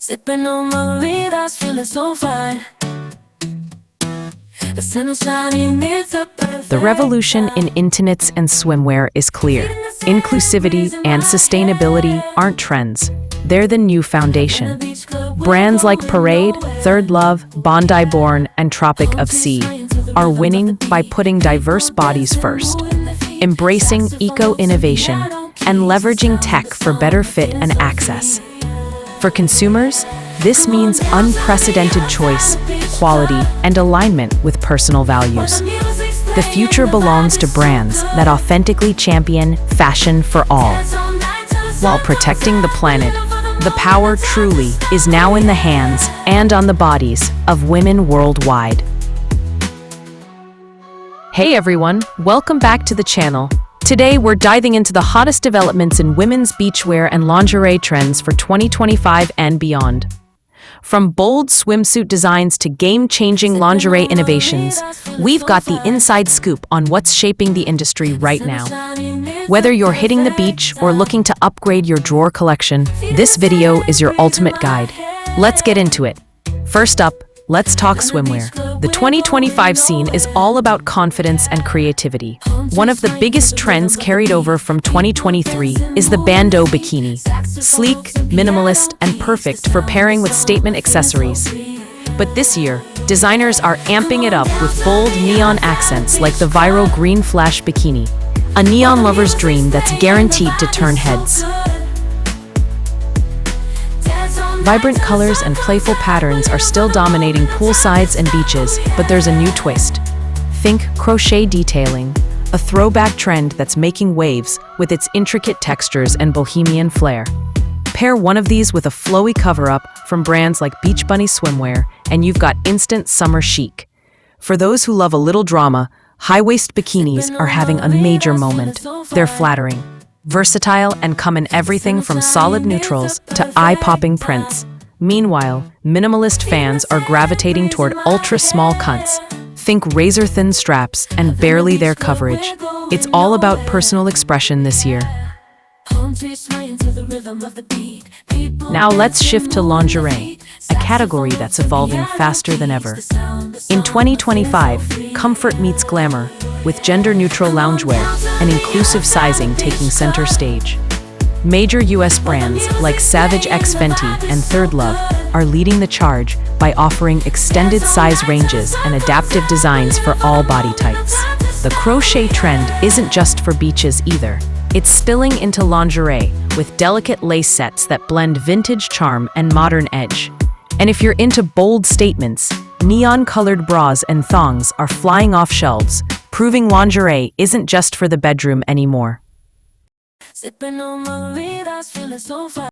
Sipping on margaritas, feeling so fine. The sun is shining, it's a perfect The revolution in intimates and swimwear is clear. Inclusivity and sustainability aren't trends. They're the new foundation. Brands like Parade, Third Love, Bondi Born, and Tropic of Sea are winning by putting diverse bodies first, embracing eco-innovation, and leveraging tech for better fit and access. For consumers, this means unprecedented choice, quality, and alignment with personal values. The future belongs to brands that authentically champion fashion for all. While protecting the planet, the power truly is now in the hands and on the bodies of women worldwide. Hey everyone, welcome back to the channel. Today we're diving into the hottest developments in women's beachwear and lingerie trends for 2025 and beyond. From bold swimsuit designs to game-changing lingerie innovations, we've got the inside scoop on what's shaping the industry right now. Whether you're hitting the beach or looking to upgrade your drawer collection, this video is your ultimate guide. Let's get into it. First up, let's talk swimwear. The 2025 scene is all about confidence and creativity. One of the biggest trends carried over from 2023 is the bandeau bikini. Sleek, minimalist, and perfect for pairing with statement accessories. But this year, designers are amping it up with bold neon accents like the viral green flash bikini, a neon lover's dream that's guaranteed to turn heads. Vibrant colors and playful patterns are still dominating poolsides and beaches, but there's a new twist. Think crochet detailing, a throwback trend that's making waves with its intricate textures and bohemian flair. Pair one of these with a flowy cover-up from brands like Beach Bunny Swimwear, and you've got instant summer chic. For those who love a little drama, high-waist bikinis are having a major moment. They're flattering, versatile, and come in everything from solid neutrals to eye-popping prints. Meanwhile, minimalist fans are gravitating toward ultra-small cuts. Think razor-thin straps and barely there coverage. It's all about personal expression this year. Now let's shift to lingerie, a category that's evolving faster than ever. In 2025, comfort meets glamour, with gender-neutral loungewear and inclusive sizing taking center stage. Major US brands like Savage X Fenty and Third Love are leading the charge by offering extended size ranges and adaptive designs for all body types. The crochet trend isn't just for beaches either. It's spilling into lingerie with delicate lace sets that blend vintage charm and modern edge. And if you're into bold statements, neon-colored bras and thongs are flying off shelves, proving lingerie isn't just for the bedroom anymore. Sipping on margaritas, feeling so fine.